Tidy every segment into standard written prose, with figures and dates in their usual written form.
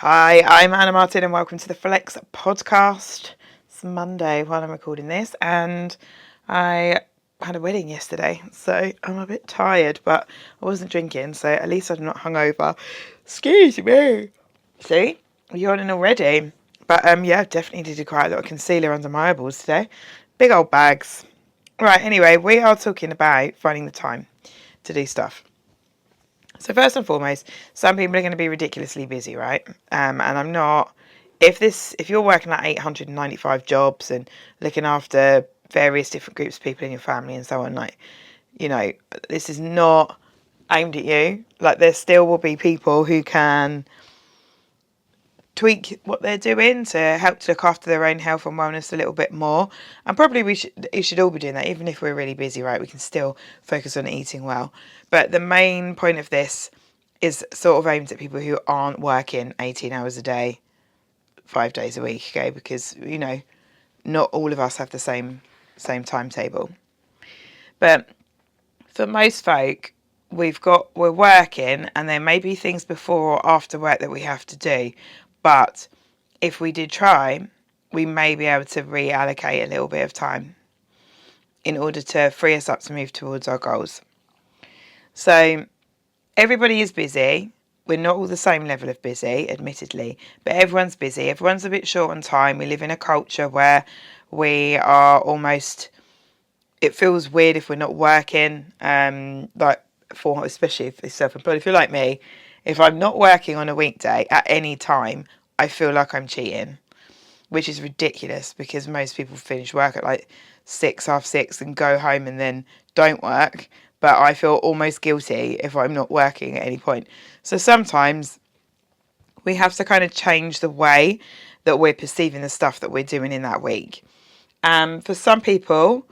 Hi, I'm Anna Martin and welcome to the Flex podcast. It's Monday while I'm recording this and I had a wedding yesterday, so I'm a bit tired, but I wasn't drinking, so at least I'm not hungover. Excuse me. See? You're yawning already. But yeah, definitely did quite a lot of concealer under my eyeballs today. Big old bags. Right, anyway, we are talking about finding the time to do stuff. So first and foremost, some people are going to be ridiculously busy, right? And I'm not. If you're working at 895 jobs and looking after various different groups of people in your family and so on, like, this is not aimed at you. Like, there still will be people who can tweak what they're doing to help to look after their own health and wellness a little bit more. And probably you should all be doing that, even if we're really busy, right? We can still focus on eating well. But the main point of this is sort of aimed at people who aren't working 18 hours a day, 5 days a week, okay? Because, not all of us have the same timetable. But for most folk, we're working and there may be things before or after work that we have to do. But if we did try, we may be able to reallocate a little bit of time in order to free us up to move towards our goals. So everybody is busy. We're not all the same level of busy, admittedly, but everyone's busy. Everyone's a bit short on time. We live in a culture where we are almost, it feels weird if we're not working, especially if it's self-employed. If you're like me, if I'm not working on a weekday at any time, I feel like I'm cheating, which is ridiculous because most people finish work at like 6, half 6 and go home and then don't work. But I feel almost guilty if I'm not working at any point. So sometimes we have to kind of change the way that we're perceiving the stuff that we're doing in that week. For some people,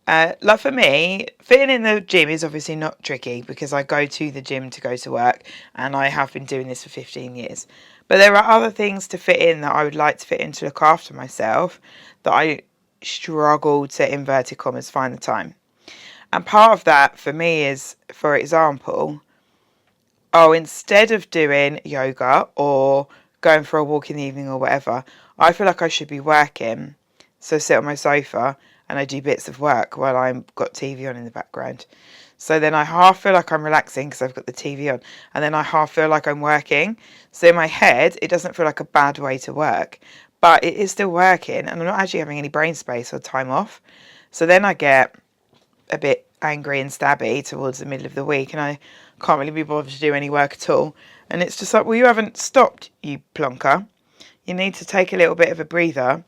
like for me, fitting in the gym is obviously not tricky because I go to the gym to go to work and I have been doing this for 15 years. But there are other things to fit in that I would like to fit in to look after myself that I struggle to, inverted commas, find the time. And part of that for me is, for example, instead of doing yoga or going for a walk in the evening or whatever, I feel like I should be working. So I sit on my sofa and I do bits of work while I've got TV on in the background. So then I half feel like I'm relaxing because I've got the TV on, and then I half feel like I'm working. So in my head, it doesn't feel like a bad way to work, but it is still working and I'm not actually having any brain space or time off. So then I get a bit angry and stabby towards the middle of the week and I can't really be bothered to do any work at all. And it's just like, well, you haven't stopped, you plonker. You need to take a little bit of a breather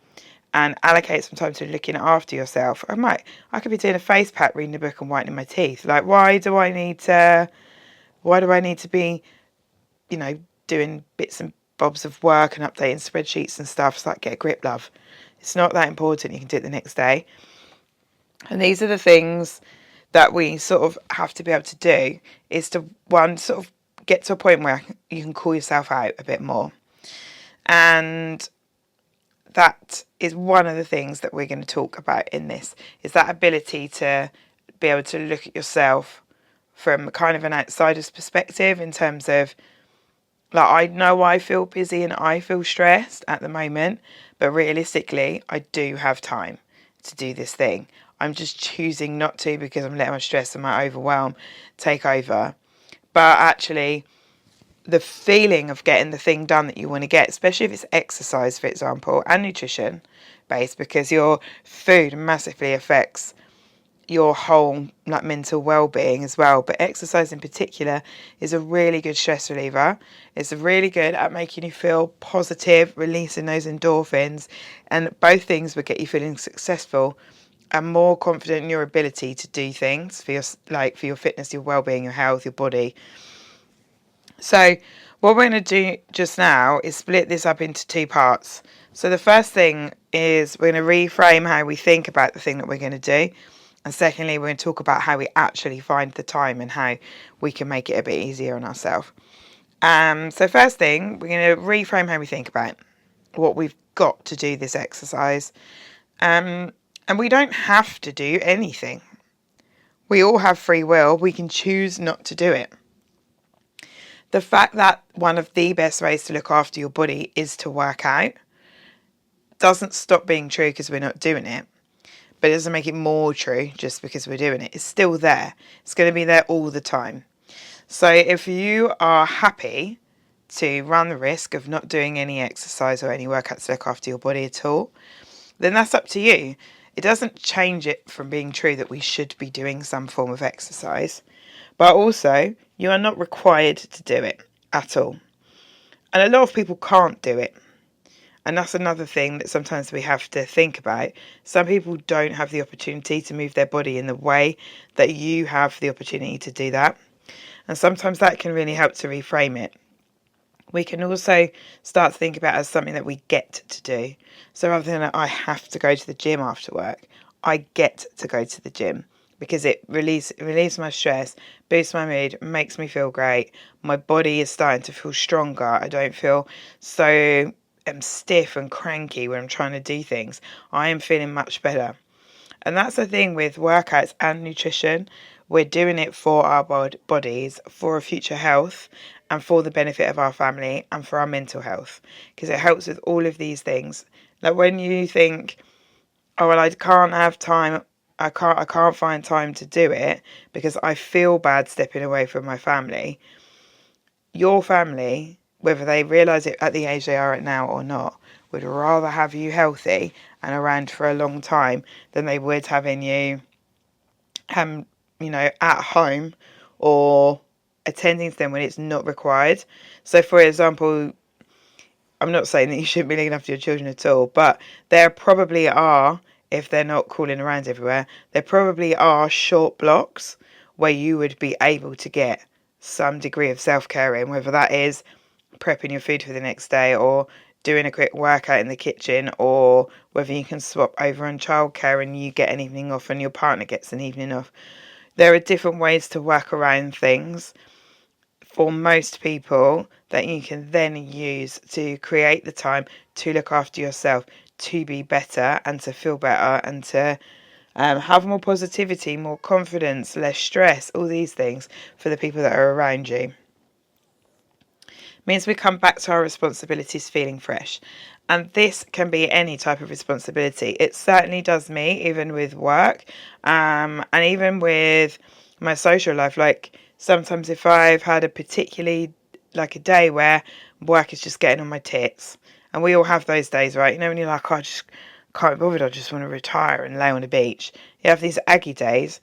and allocate some time to looking after yourself. I could be doing a face pack, reading a book and whitening my teeth. Like, why do I need to be, doing bits and bobs of work and updating spreadsheets and stuff? It's like, get a grip, love. It's not that important. You can do it the next day. And these are the things that we sort of have to be able to do, is to, one, sort of get to a point where you can call yourself out a bit more. And that is one of the things that we're going to talk about in this, is that ability to be able to look at yourself from kind of an outsider's perspective, in terms of, like, I know I feel busy and I feel stressed at the moment, but realistically, I do have time to do this thing. I'm just choosing not to because I'm letting my stress and my overwhelm take over. But actually, the feeling of getting the thing done that you want to get, especially if it's exercise, for example, and nutrition based, because your food massively affects your whole mental well-being as well. But exercise in particular is a really good stress reliever. It's really good at making you feel positive, releasing those endorphins, and both things will get you feeling successful and more confident in your ability to do things for your fitness, your well-being, your health, your body. So what we're going to do just now is split this up into two parts. So the first thing is we're going to reframe how we think about the thing that we're going to do. And secondly, we're going to talk about how we actually find the time and how we can make it a bit easier on ourselves. So first thing, we're going to reframe how we think about what we've got to do this exercise. And we don't have to do anything. We all have free will. We can choose not to do it. The fact that one of the best ways to look after your body is to work out doesn't stop being true because we're not doing it, but it doesn't make it more true just because we're doing it. It's still there. It's going to be there all the time. So if you are happy to run the risk of not doing any exercise or any workouts to look after your body at all, then that's up to you. It doesn't change it from being true that we should be doing some form of exercise, but also you are not required to do it at all. And a lot of people can't do it. And that's another thing that sometimes we have to think about. Some people don't have the opportunity to move their body in the way that you have the opportunity to do that. And sometimes that can really help to reframe it. We can also start to think about it as something that we get to do. So rather than I have to go to the gym after work, I get to go to the gym because it relieves my stress, boosts my mood, makes me feel great. My body is starting to feel stronger. I don't feel so stiff and cranky when I'm trying to do things. I am feeling much better. And that's the thing with workouts and nutrition. We're doing it for our bodies, for our future health, and for the benefit of our family and for our mental health, because it helps with all of these things. Like when you think, oh well, I can't have time, I can't find time to do it because I feel bad stepping away from my family. Your family, whether they realise it at the age they are at now or not, would rather have you healthy and around for a long time than they would having you, at home or attending to them when it's not required. So, for example, I'm not saying that you shouldn't be looking after your children at all, but there probably are, if they're not crawling around everywhere, there probably are short blocks where you would be able to get some degree of self-care in, whether that is prepping your food for the next day or doing a quick workout in the kitchen, or whether you can swap over on childcare and you get an evening off and your partner gets an evening off. There are different ways to work around things for most people that you can then use to create the time to look after yourself, to be better and to feel better and to have more positivity, more confidence, less stress, all these things for the people that are around you. Means we come back to our responsibilities feeling fresh. And this can be any type of responsibility. It certainly does me, even with work, and even with my social life. Like sometimes if I've had a particularly, like a day where work is just getting on my tits, and we all have those days, right? You know, when you're like, I just can't be bothered, I just want to retire and lay on the beach. You have these aggy days,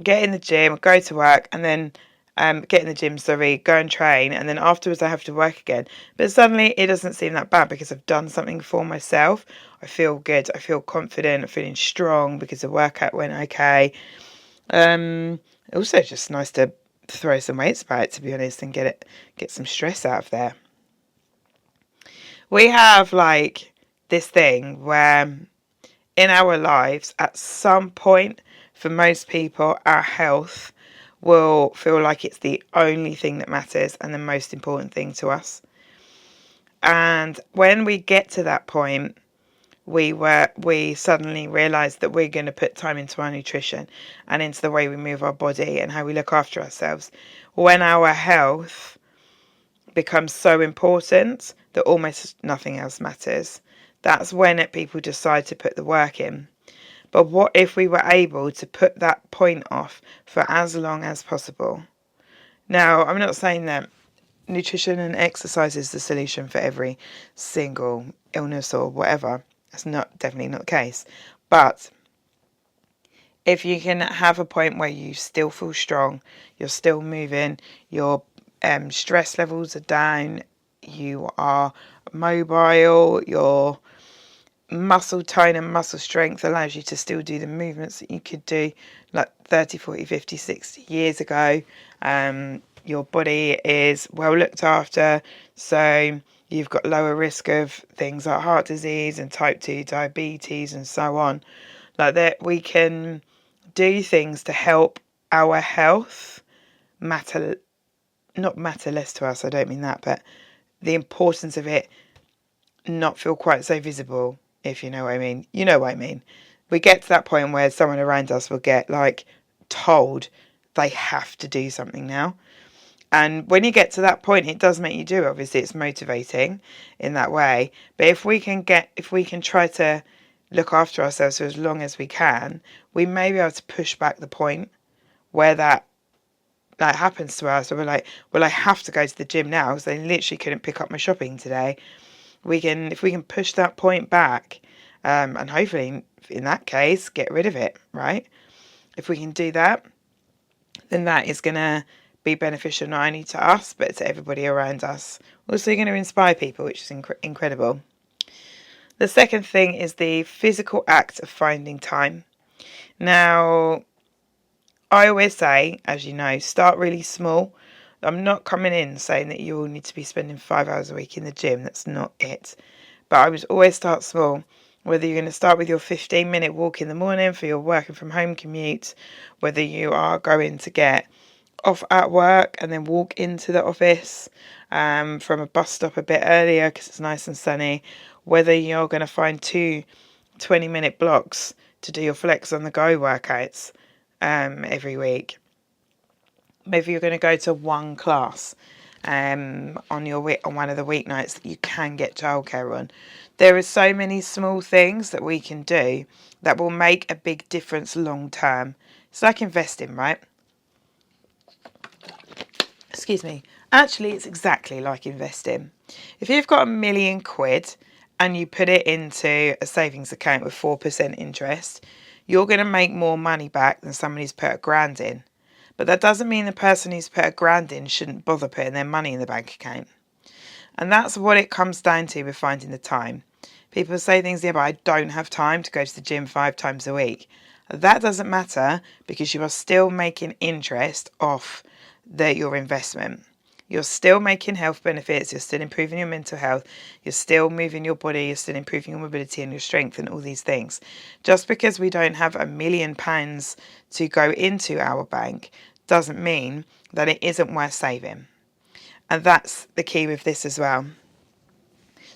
get in the gym, go to work, and then get in the gym, go and train, and then afterwards I have to work again. But suddenly it doesn't seem that bad because I've done something for myself. I feel good, I feel confident, I'm feeling strong because the workout went okay. Also just nice to throw some weights about, to be honest, and get some stress out of there. We have like this thing where in our lives at some point, for most people, our health will feel like it's the only thing that matters and the most important thing to us. And when we get to that point, we suddenly realize that we're going to put time into our nutrition and into the way we move our body and how we look after ourselves. When our health becomes so important that almost nothing else matters, that's when people decide to put the work in. But what if we were able to put that point off for as long as possible? Now, I'm not saying that nutrition and exercise is the solution for every single illness or whatever. That's definitely not the case. But if you can have a point where you still feel strong, you're still moving, your stress levels are down, you are mobile, your muscle tone and muscle strength allows you to still do the movements that you could do like 30, 40, 50, 60 years ago. Your body is well looked after, so you've got lower risk of things like heart disease and type 2 diabetes and so on. Like that, we can do things to help our health not matter less to us, I don't mean that, but the importance of it not feel quite so visible, if you know what I mean. You know what I mean. We get to that point where someone around us will get like told they have to do something now. And when you get to that point, it does make you do it. Obviously, it's motivating in that way. But if we can try to look after ourselves for as long as we can, we may be able to push back the point where that happens to us. So we're like, well, I have to go to the gym now because I literally couldn't pick up my shopping today. If we can push that point back, and hopefully in that case get rid of it, right? If we can do that, then that is going to be beneficial not only to us but to everybody around us. Also, you're going to inspire people, which is incredible. The second thing is the physical act of finding time. Now, I always say, as you know, start really small. I'm not coming in saying that you all need to be spending 5 hours a week in the gym. That's not it. But I would always start small. Whether you're going to start with your 15-minute walk in the morning for your working from home commute, whether you are going to get off at work and then walk into the office from a bus stop a bit earlier because it's nice and sunny, whether you're going to find 2 20-minute blocks to do your flex on the go workouts every week. Maybe you're going to go to one class on one of the weeknights that you can get childcare on. There are so many small things that we can do that will make a big difference long term. It's like investing, right? Excuse me. Actually, it's exactly like investing. If you've got £1 million and you put it into a savings account with 4% interest, you're going to make more money back than somebody who's put £1,000 in. But that doesn't mean the person who's put £1,000 in shouldn't bother putting their money in the bank account. And that's what it comes down to with finding the time. People say things, yeah, but I don't have time to go to the gym 5 times a week. That doesn't matter because you are still making interest off your investment. You're still making health benefits, you're still improving your mental health, you're still moving your body, you're still improving your mobility and your strength and all these things. Just because we don't have £1 million to go into our bank doesn't mean that it isn't worth saving. And that's the key with this as well.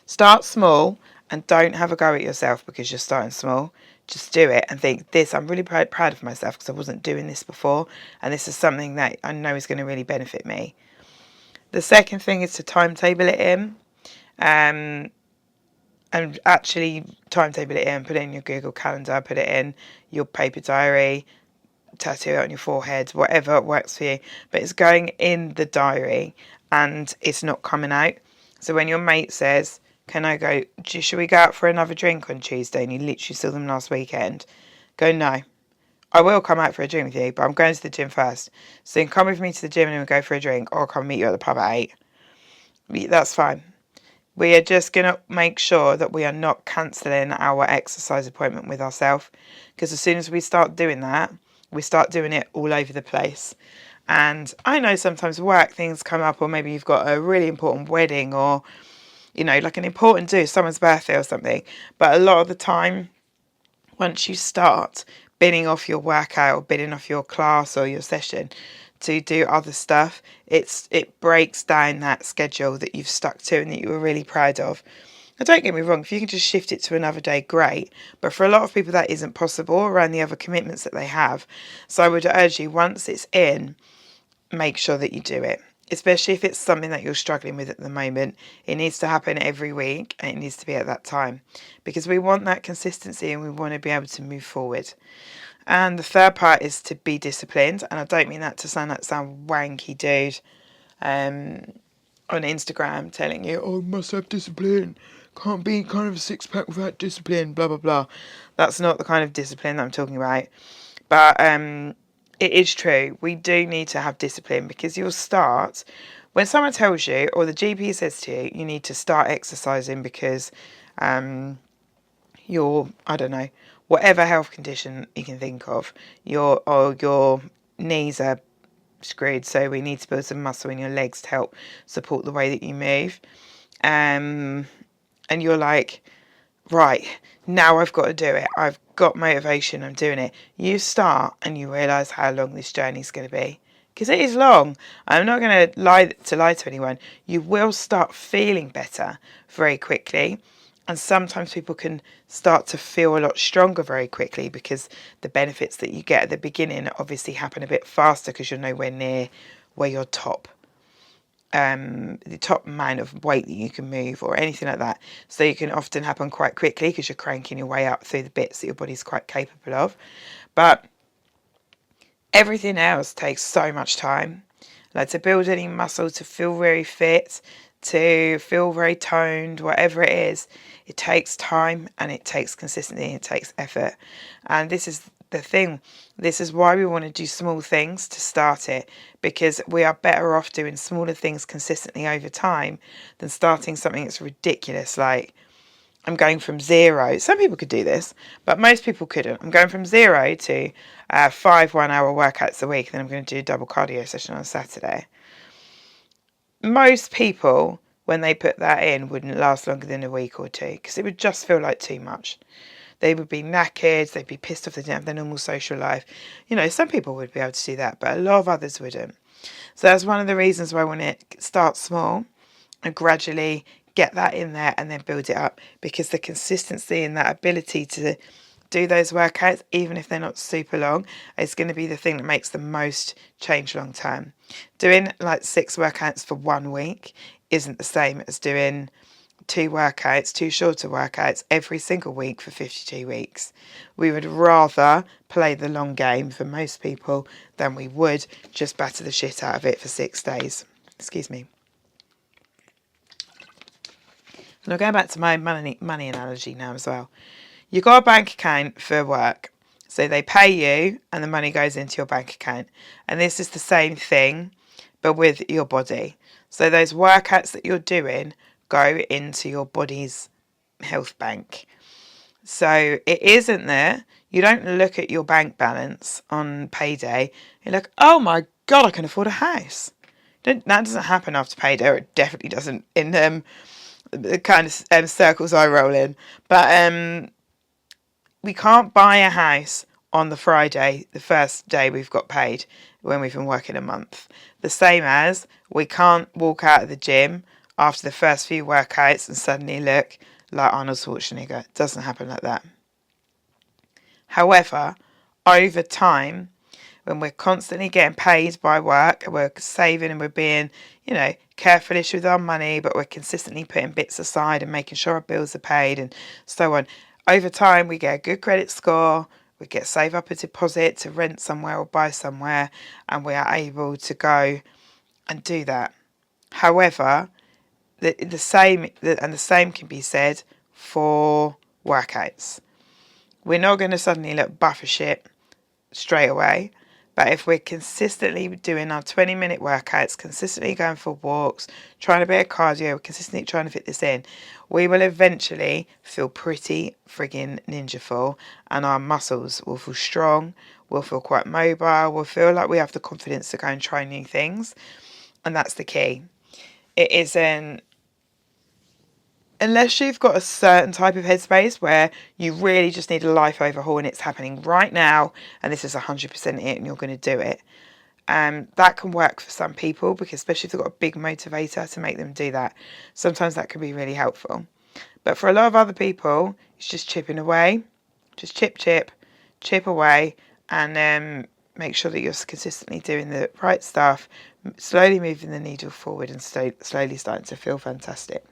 Start small and don't have a go at yourself because you're starting small. Just do it and think, I'm really proud of myself because I wasn't doing this before, and this is something that I know is going to really benefit me. The second thing is to timetable it in, and actually timetable it in, put it in your Google Calendar, put it in your paper diary, tattoo it on your forehead, whatever works for you. But it's going in the diary and it's not coming out. So when your mate says, should we go out for another drink on Tuesday? And you literally saw them last weekend. Go, no. I will come out for a drink with you, but I'm going to the gym first. So you can come with me to the gym and we'll go for a drink, or I'll come meet you at the pub at 8. That's fine. We are just going to make sure that we are not cancelling our exercise appointment with ourselves. Because as soon as we start doing that, we start doing it all over the place. And I know sometimes work things come up, or maybe you've got a really important wedding, or like an important do, someone's birthday or something. But a lot of the time, once you start binning off your workout or binning off your class or your session to do other stuff, it breaks down that schedule that you've stuck to and that you were really proud of. Now, don't get me wrong, if you can just shift it to another day, great. But for a lot of people, that isn't possible around the other commitments that they have. So I would urge you, once it's in, make sure that you do it. Especially if it's something that you're struggling with at the moment. It needs to happen every week and it needs to be at that time. Because we want that consistency and we want to be able to move forward. And the third part is to be disciplined. And I don't mean that to sound like some wanky dude on Instagram telling you, oh, must have discipline. Can't be kind of a six-pack without discipline, blah, blah, blah. That's not the kind of discipline that I'm talking about. But it is true. We do need to have discipline because you'll start, when someone tells you, or the GP says to you, you need to start exercising because your, I don't know, whatever health condition you can think of, your knees are screwed, so we need to build some muscle in your legs to help support the way that you move. And you're like, right, now I've got to do it. I've got motivation, I'm doing it. You start and you realise how long this journey is going to be. Because it is long. I'm not going to lie to anyone. You will start feeling better very quickly. And sometimes people can start to feel a lot stronger very quickly because the benefits that you get at the beginning obviously happen a bit faster because you're nowhere near where you're top. the top amount of weight that you can move or anything like that. So it can often happen quite quickly because you're cranking your way up through the bits that your body's quite capable of. But everything else takes so much time. Like to build any muscle, to feel very fit, to feel very toned, whatever it is, it takes time and it takes consistency and it takes effort. And this is the thing. This is why we want to do small things to start it, because we are better off doing smaller things consistently over time than starting something that's ridiculous. Like, I'm going from 0. Some people could do this, but most people couldn't. I'm going from 0 to 5 1-hour workouts a week. Then I'm going to do a double cardio session on Saturday. Most people, when they put that in, wouldn't last longer than a week or two because it would just feel like too much. They would be knackered. They'd be pissed off they didn't have their normal social life. Some people would be able to do that, but a lot of others wouldn't. So that's one of the reasons why I want to start small and gradually get that in there and then build it up, because the consistency and that ability to do those workouts, even if they're not super long, is going to be the thing that makes the most change long term. Doing like 6 workouts for 1 week isn't the same as doing 2 shorter workouts every single week for 52 weeks. We would rather play the long game for most people than we would just batter the shit out of it for 6 days. Excuse me. And I'll go back to my money analogy now as well. You've got a bank account for work. So they pay you and the money goes into your bank account. And this is the same thing, but with your body. So those workouts that you're doing go into your body's health bank. So it isn't there. You don't look at your bank balance on payday. You're like, oh my God, I can afford a house. That doesn't happen after payday, or it definitely doesn't in the kind of circles I roll in. But we can't buy a house on the Friday, the first day we've got paid, when we've been working a month. The same as we can't walk out of the gym after the first few workouts and suddenly look like Arnold Schwarzenegger. It doesn't happen like that. However, over time, when we're constantly getting paid by work, we're saving and we're being, careful-ish with our money, but we're consistently putting bits aside and making sure our bills are paid and so on. Over time, we get a good credit score, we get save up a deposit to rent somewhere or buy somewhere, and we are able to go and do that. However, the same can be said for workouts. We're not going to suddenly look buff as shit straight away. But if we're consistently doing our 20-minute workouts, consistently going for walks, trying a bit of cardio, consistently trying to fit this in, we will eventually feel pretty friggin' ninja full, and our muscles will feel strong, we'll feel quite mobile, we'll feel like we have the confidence to go and try new things. And that's the key. It isn't, unless you've got a certain type of headspace where you really just need a life overhaul and it's happening right now and this is 100% it and you're going to do it, that can work for some people, because especially if they've got a big motivator to make them do that, sometimes that can be really helpful. But for a lot of other people, it's just chipping away, just chip away, and make sure that you're consistently doing the right stuff, slowly moving the needle forward and slowly starting to feel fantastic.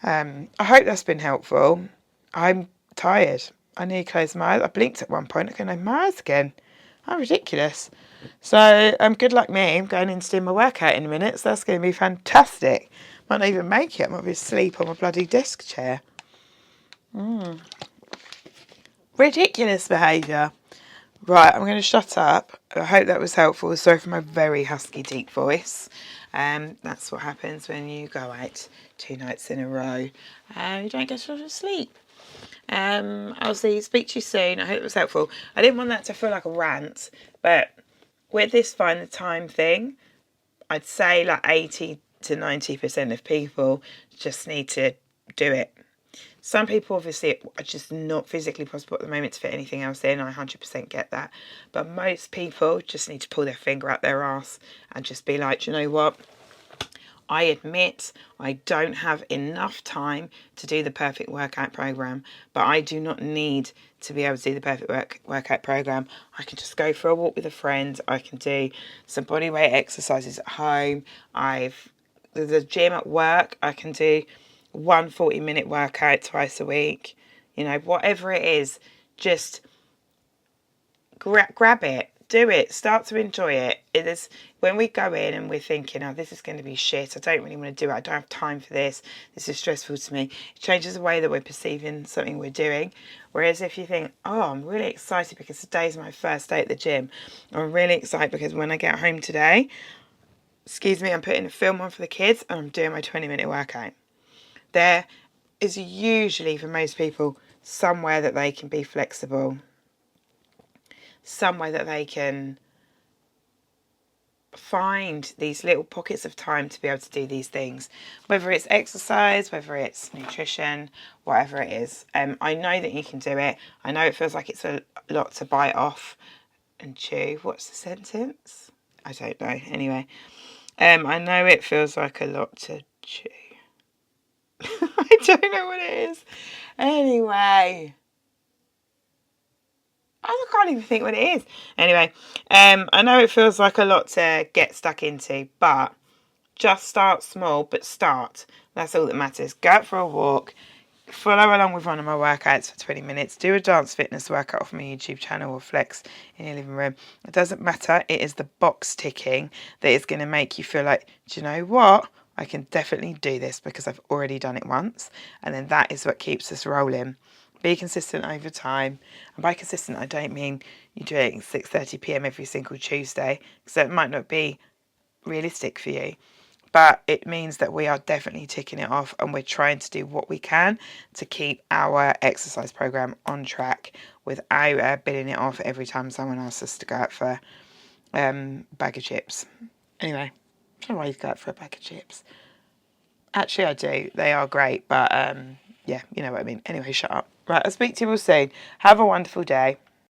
I hope that's been helpful. I'm tired. I nearly closed my eyes. I blinked at one point. I go, no, my eyes again. How ridiculous. So good luck me. I'm going in to do my workout in a minute, so that's going to be fantastic. Might not even make it. I might be asleep on my bloody desk chair. Ridiculous behaviour. Right, I'm going to shut up. I hope that was helpful. Sorry for my very husky, deep voice. That's what happens when you go out 2 nights in a row. You don't get to sleep. I'll speak to you soon. I hope it was helpful. I didn't want that to feel like a rant, but with this find the time thing, I'd say like 80 to 90% of people just need to do it. Some people obviously are just not physically possible at the moment to fit anything else in. I 100% get that. But most people just need to pull their finger out their arse and just be like, do you know what? I admit I don't have enough time to do the perfect workout program, but I do not need to be able to do the perfect workout program. I can just go for a walk with a friend. I can do some bodyweight exercises at home. There's a gym at work. I can do 1 40-minute workout twice a week. You know, whatever it is, just grab it, do it, start to enjoy it. It is when we go in and we're thinking, oh, this is going to be shit, I don't really want to do it, I don't have time for this is stressful to me. It changes the way that we're perceiving something we're doing. Whereas if you think, oh, I'm really excited because today's my first day at the gym, I'm really excited because when I get home today, I'm putting a film on for the kids and I'm doing my 20-minute workout. There is usually, for most people, somewhere that they can be flexible, somewhere that they can find these little pockets of time to be able to do these things, whether it's exercise, whether it's nutrition, whatever it is. I know that you can do it. I know it feels like it's a lot to bite off and chew. What's the sentence? I don't know. Anyway, I know it feels like a lot to chew. I don't know what it is. Anyway, I can't even think what it is. Anyway, I know it feels like a lot to get stuck into, but just start small, but start. That's all that matters. Go out for a walk. Follow along with one of my workouts for 20 minutes. Do a dance fitness workout off my YouTube channel or flex in your living room. It doesn't matter. It is the box ticking that is going to make you feel like, do you know what? I can definitely do this because I've already done it once. And then that is what keeps us rolling. Be consistent over time. And by consistent, I don't mean you do it at 6:30 p.m. every single Tuesday, because that might not be realistic for you. But it means that we are definitely ticking it off and we're trying to do what we can to keep our exercise program on track without billing it off every time someone asks us to go out for a bag of chips. Anyway, I don't always go out for a bag of chips. Actually, I do. They are great, but yeah, you know what I mean. Anyway, shut up. Right, I'll speak to you all soon. Have a wonderful day.